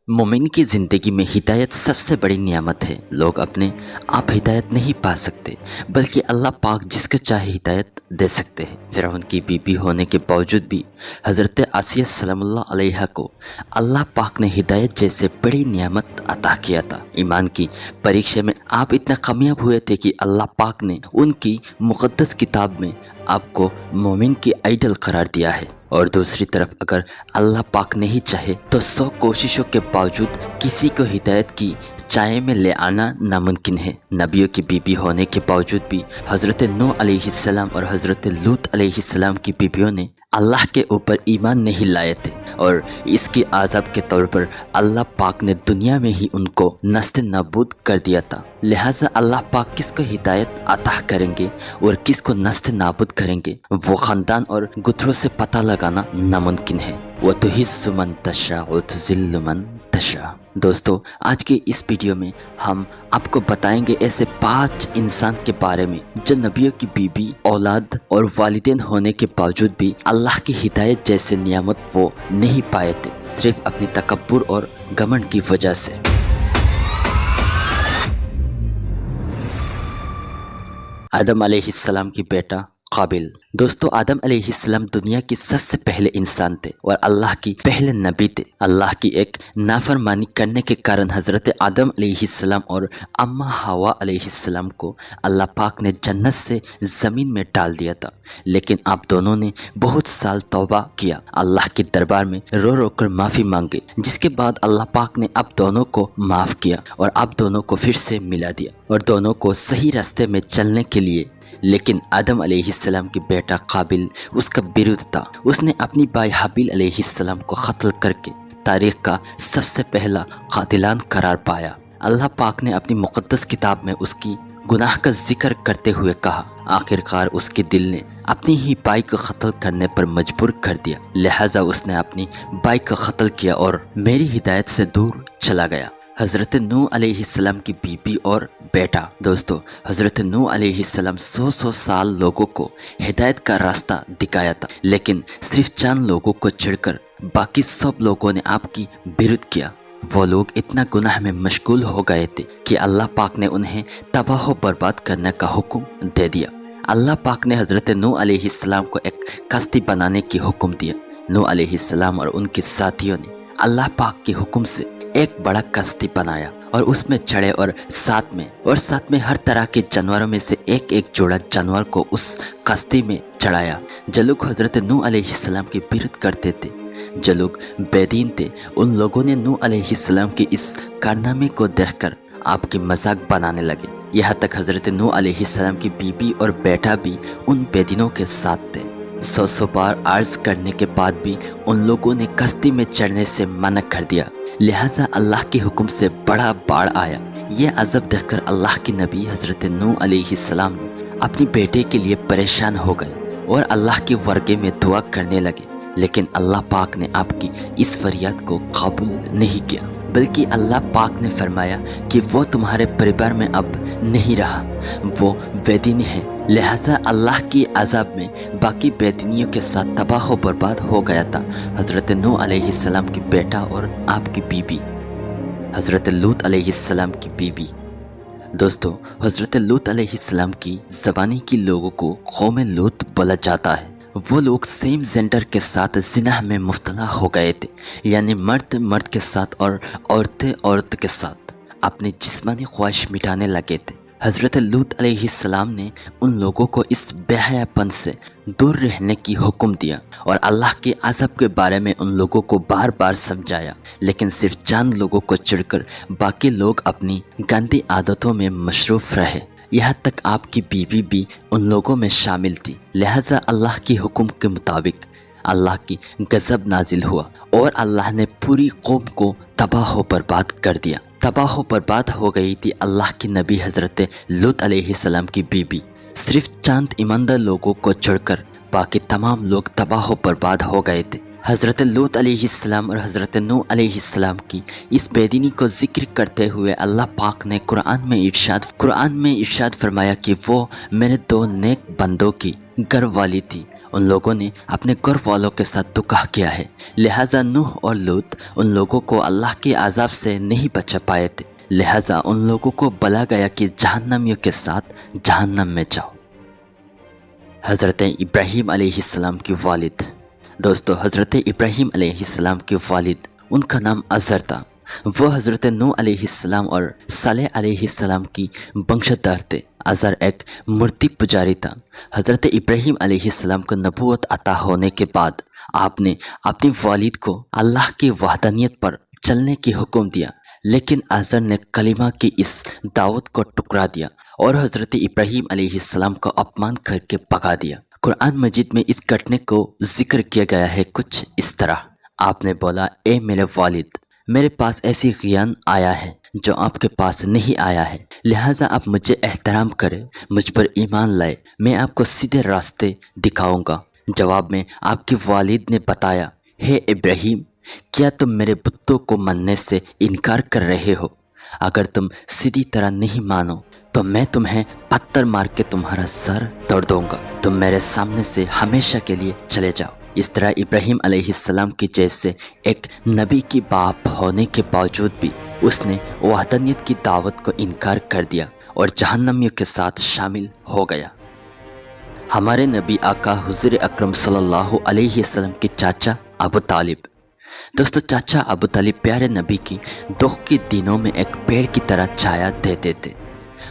मोमिन की ज़िंदगी में हिदायत सबसे बड़ी नियामत है। लोग अपने आप हिदायत नहीं पा सकते, बल्कि अल्लाह पाक जिसको चाहे हिदायत दे सकते हैं। फ़िरौन की बीबी होने के बावजूद भी हज़रत आसिया सलामुल्लाह अलैहा को अल्लाह पाक ने हिदायत जैसे बड़ी नियामत अता किया था। ईमान की परीक्षा में आप इतना कामयाब हुए थे कि अल्लाह पाक ने उनकी मुक़द्दस किताब में आपको मोमिन की आइडल करार दिया है। और दूसरी तरफ अगर अल्लाह पाक नहीं चाहे तो 100 कोशिशों के बावजूद किसी को हिदायत की चाय में ले आना नामुमकिन है। नबियों की बीबी होने के बावजूद भी हज़रत नूह अलैहिस्सलाम और हज़रत लूत अलैहिस्सलाम की बीबियों ने अल्लाह के ऊपर ईमान नहीं लाए थे और इसकी आज़ाब के तौर पर अल्लाह पाक ने दुनिया में ही उनको नस्ते नाबूद कर दिया था। लिहाजा अल्लाह पाक किसको हिदायत अता करेंगे और किसको नस्ते नाबूद करेंगे वो ख़ानदान और गुथरों से पता लगाना नामुमकिन है। व तुहिस्सु मन तशा व तुज़िल्लु मन तशा। दोस्तों, आज के इस वीडियो में हम आपको बताएंगे ऐसे 5 इंसान के बारे में जो नबियों की बीबी, औलाद और वालिदैन होने के बावजूद भी अल्लाह की हिदायत जैसे नियामत वो नहीं पाए थे, सिर्फ अपनी तकब्बुर और घमंड की वजह से। आदम अलैहिस्सलाम की बेटा काबिल। दोस्तों, आदम अलैहिस्सलाम दुनिया के सबसे पहले इंसान थे और अल्लाह की पहले नबी थे। अल्लाह की एक नाफरमानी करने के कारण हज़रत आदम अलैहिस्सलाम और अम्मा हवा अलैहिस्सलाम को अल्लाह पाक ने जन्नत से ज़मीन में डाल दिया था। लेकिन आप दोनों ने बहुत साल तौबा किया, अल्लाह के दरबार में रो रो कर माफ़ी मांगे, जिसके बाद अल्लाह पाक ने आप दोनों को माफ़ किया और आप दोनों को फिर से मिला दिया और दोनों को सही रास्ते में चलने के लिए। लेकिन आदम अलैहिस्सलाम की बेटा काबिल उसका विरुद्ध था। उसने अपनी भाई हाबिल अलैहिस्सलाम को कत्ल करके तारीख़ का सबसे पहला कातिलान करार पाया। अल्लाह पाक ने अपनी मुक़द्दस किताब में उसकी गुनाह का जिक्र करते हुए कहा, आखिरकार उसके दिल ने अपनी ही भाई को कत्ल करने पर मजबूर कर दिया, लिहाजा उसने अपनी भाई को कत्ल किया और मेरी हिदायत से दूर चला गया। हज़रत नूह अलैहिस्सलाम की बीबी और बेटा। दोस्तों, हज़रत नूह अलैहिस्सलाम 100 साल लोगों को हिदायत का रास्ता दिखाया था, लेकिन सिर्फ चंद लोगों को छोड़कर बाकी सब लोगों ने आपकी विरुद्ध किया। वो लोग इतना गुनाह में मशगूल हो गए थे कि अल्लाह पाक ने उन्हें तबाह बर्बाद करने का हुक्म दे दिया। अल्लाह पाक ने हज़रत नूह अलैहिस्सलाम को एक कश्ती बनाने की हुक्म दिया। नूह अलैहिस्सलाम और उनके साथियों ने अल्लाह पाक के हुक्म से एक बड़ा कश्ती बनाया और उसमें चढ़े और साथ में हर तरह के जानवरों में से एक एक जोड़ा जानवर को उस कश्ती में चढ़ाया। जो लोग हज़रत नूह अलैहिस्सलाम के विरुद्ध करते थे, जो लोग बेदीन थे, उन लोगों ने नूह अलैहिस्सलाम के इस कारनामे को देखकर आपकी मजाक बनाने लगे। यहाँ तक हज़रत नूह अलैहिस्सलाम की बीबी और बेटा भी उन बेदीनों के साथ थे। 100 बार अर्ज करने के बाद भी उन लोगों ने कश्ती में चढ़ने से मना कर दिया। लिहाजा अल्लाह के हुक्म से बड़ा बाढ़ आया। ये अज़ब देखकर अल्लाह के नबी हज़रत नूह अलैहिस्सलाम अपनी बेटे के लिए परेशान हो गए और अल्लाह के वर्गे में दुआ करने लगे। लेकिन अल्लाह पाक ने आपकी इस फरियाद को कबूल नहीं किया, बल्कि अल्लाह पाक ने फरमाया कि वो तुम्हारे परिवार में अब नहीं रहा, वो बेदीन है। लिहाजा अल्लाह की अज़ाब में बाकी बेदीनियों के साथ तबाह बर्बाद हो गया था हज़रत नूह अलैहिस्सलाम की बेटा और आपकी बीबी हज़रत लूत अलैहिस्सलाम की बीबी। दोस्तों, हज़रत लूत अलैहिस्सलाम की ज़बानी की लोगों को कौम लूत बोला जाता है। वो लोग सेम जेंडर के साथ जिनाह में मुब्तला हो गए थे, यानी मर्द मर्द के साथ और औरतें औरत के साथ अपनी जिस्मानी ख्वाहिश मिटाने लगे थे। हज़रत लूत अलैहिस्सलाम ने उन लोगों को इस बेहयापन से दूर रहने की हुक्म दिया और अल्लाह के अज़ब के बारे में उन लोगों को बार बार समझाया, लेकिन सिर्फ चंद लोगों को छोड़कर बाकी लोग अपनी गंदी आदतों में मशरूफ़ रहे। यहाँ तक आपकी बीवी भी उन लोगों में शामिल थी। लिहाजा अल्लाह के हुक्म के मुताबिक अल्लाह की गज़ब नाजिल हुआ और अल्लाह ने पूरी कौम को तबाह बर्बाद कर दिया। तबाह बर्बाद हो गई थी अल्लाह की नबी हज़रत लूत अलैहिस्सलाम की बीबी। सिर्फ चंद ईमानदार लोगों को छोड़कर बाकी तमाम लोग तबाह बर्बाद हो गए थे। हज़रत लूत अलैहिस्सलाम और हज़रत नूह अलैहिस्सलाम की इस बेदीनी को जिक्र करते हुए अल्लाह पाक ने कुरान में इरशाद फरमाया कि वो मेरे 2 नेक बंदों की घर वाली थी उन लोगों ने अपने घर वालों के साथ धोखा किया है, लिहाजा नूह और लूत उन लोगों को अल्लाह के अजाब से नहीं बचा पाए थे। लिहाजा उन लोगों को बोला गया कि जहन्नमियों के साथ जहन्नम में जाओ। हज़रत इब्राहीम अलैहिस्सलाम की वालिद। दोस्तों, हज़रत इब्राहीम अलैहिस्सलाम के वालिद, उनका नाम अज़र था। वो हज़रत नूह अलैहिस्सलाम और सालेह अलैहिस्सलाम की वंशधर थे। अज़र एक मूर्ति पुजारी था। हज़रत इब्राहीम अलैहिस्सलाम को नबूवत अता होने के बाद आपने अपने वालिद को अल्लाह की वहदानियत पर चलने की हुक्म दिया, लेकिन अज़र ने कलिमा की इस दावत को टुकरा दिया और हज़रत इब्राहीम अलैहिस्सलाम का अपमान करके भगा दिया। कुरान मजीद में इस घटने को जिक्र किया गया है कुछ इस तरह। आपने बोला, ए मेरे वालिद, मेरे पास ऐसी ज्ञान आया है जो आपके पास नहीं आया है, लिहाजा आप मुझे एहतराम करें, मुझ पर ईमान लाए, मैं आपको सीधे रास्ते दिखाऊंगा। जवाब में आपके वालिद ने बताया, हे इब्राहीम, क्या तुम मेरे बुतों को मानने से इनकार कर रहे हो? अगर तुम सीधी तरह नहीं मानो तो मैं तुम्हें पत्थर मार के तुम्हारा सर तोड़ दूंगा। तुम मेरे सामने से हमेशा के लिए चले जाओ। इस तरह इब्राहीम अलैहिस्सलाम की जैसे एक नबी की बाप होने के बावजूद भी उसने वहदानियत की दावत को इनकार कर दिया और जहन्नमियों के साथ शामिल हो गया। हमारे नबी आका हुज़ूर अकरम सल्लल्लाहु अलैहि वसल्लम के चाचा अबू तालिब। दोस्तों, चाचा अबू तालिब प्यारे नबी की दुख के दिनों में एक पेड़ की तरह छाया देते थे।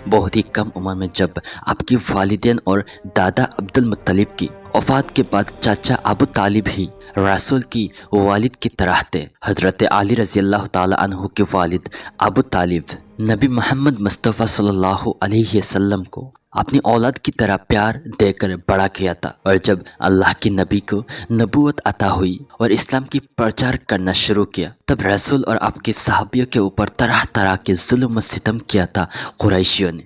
बहुत ही कम उम्र में जब आपकी वालिदैन और दादा अब्दुल मुत्तलिब की वफ़ात के बाद चाचा अबू तालिब ही रसूल की वालिद की तरह थे। हज़रत अली रज़ी अल्लाह ताला अन्हु के वालिद अबू तालिब नबी मोहम्मद मुस्तफ़ा सल्लल्लाहु अलैहि वसल्लम को अपनी औलाद की तरह प्यार देकर बड़ा किया था। और जब अल्लाह के नबी को नबूवत अता हुई और इस्लाम की प्रचार करना शुरू किया, तब रसूल और आपके सहाबियों के ऊपर तरह तरह के जुल्म व सितम किया था कुरैशियों ने।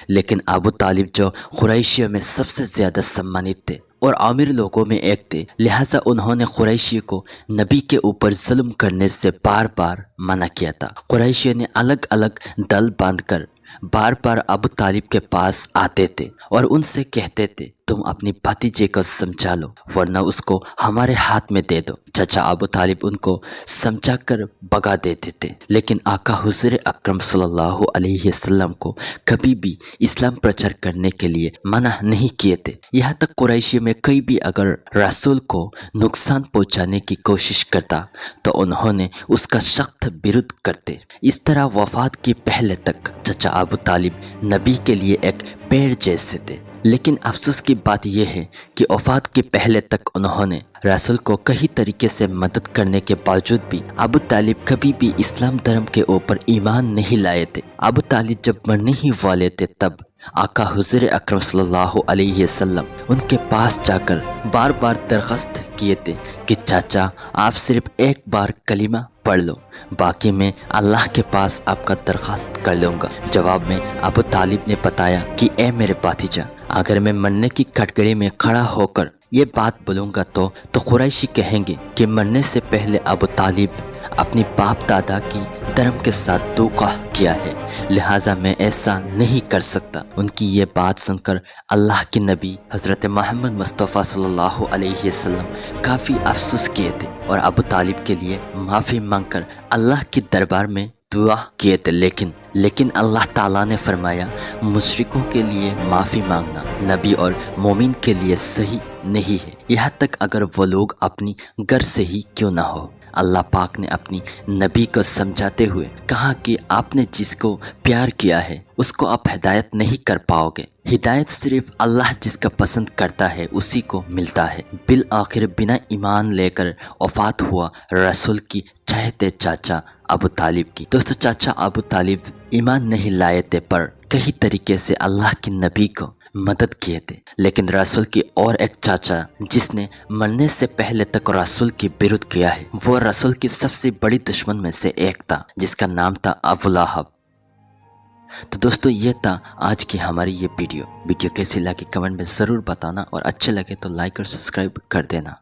लेकिन अबू तालिब जो कुरैशियों में सबसे ज़्यादा सम्मानित थे और आमिर लोगों में एक थे, लिहाजा उन्होंने कुरैशियों को नबी के ऊपर जुल्म करने से बार बार मना किया था। कुरैशियों ने अलग अलग दल बांधकर बार बार अबू तालिब के पास आते थे और उनसे कहते थे, तुम अपनी भतीजे को समझा लो वरना उसको हमारे हाथ में दे दो। चाचा अबू तालिब उनको समझा कर भगा देते थे, लेकिन आका हुज़ूर अकरम सल्लल्लाहु अलैहि वसल्लम को कभी भी इस्लाम प्रचार करने के लिए मना नहीं किए थे। यहाँ तक कुरैशी में कोई भी अगर रसूल को नुकसान पहुँचाने की कोशिश करता तो उन्होंने उसका सख्त विरोध करते। इस तरह वफात के पहले तक चाचा अबू तालिब नबी के लिए एक पेड़ जैसे थे। लेकिन अफसोस की बात यह है कि वफात के पहले तक उन्होंने रसूल को कई तरीके से मदद करने के बावजूद भी अबू तालिब कभी भी इस्लाम धर्म के ऊपर ईमान नहीं लाए थे। अबू तालिब जब मरने ही वाले थे तब आका हुज़ूर अकरम सल्लल्लाहु अलैहि वसल्लम उनके पास जाकर बार बार दरख्वास्त किए थे कि चाचा, आप सिर्फ एक बार कलिमा पढ़ लो, बाकी मैं अल्लाह के पास आपका दरख्वास्त कर लूँगा। जवाब में अबू तालिब ने बताया कि ए मेरे भतीजा, अगर मैं मरने की कटघरे में खड़ा होकर ये बात बोलूँगा तो कुरैशी कहेंगे कि मरने से पहले अबू तालिब अपनी बाप दादा की धर्म के साथ धोखा किया है, लिहाजा मैं ऐसा नहीं कर सकता। उनकी ये बात सुनकर अल्लाह के नबी हज़रत मोहम्मद मुस्तफ़ा सल्लल्लाहु अलैहि वसल्लम काफ़ी अफसोस किए थे और अबू तालिब के लिए माफ़ी मांगकर अल्लाह के दरबार में दुआ किए थे। लेकिन अल्लाह ताला ने फरमाया, मुशरिकों के लिए माफ़ी मांगना नबी और मोमिन के लिए सही नहीं है, यहाँ तक अगर वो लोग अपनी घर से ही क्यों ना हो। अल्लाह पाक ने अपनी नबी को समझाते हुए कहा कि आपने जिसको प्यार किया है उसको आप हिदायत नहीं कर पाओगे। हिदायत सिर्फ अल्लाह जिसका पसंद करता है उसी को मिलता है। बिल आखिर बिना ईमान लेकर वफात हुआ रसूल की चाहते चाचा अबू तालिब की। दोस्तों, चाचा अबू तालिब ईमान नहीं लाए थे पर कई तरीके से अल्लाह के नबी को मदद किए थे। लेकिन रसूल की और एक चाचा जिसने मरने से पहले तक रसूल की विरोध किया है, वो रसूल की सबसे बड़ी दुश्मन में से एक था जिसका नाम था अबू लहब। तो दोस्तों, ये था आज की हमारी ये वीडियो कैसी लगी कमेंट में ज़रूर बताना और अच्छे लगे तो लाइक और सब्सक्राइब कर देना।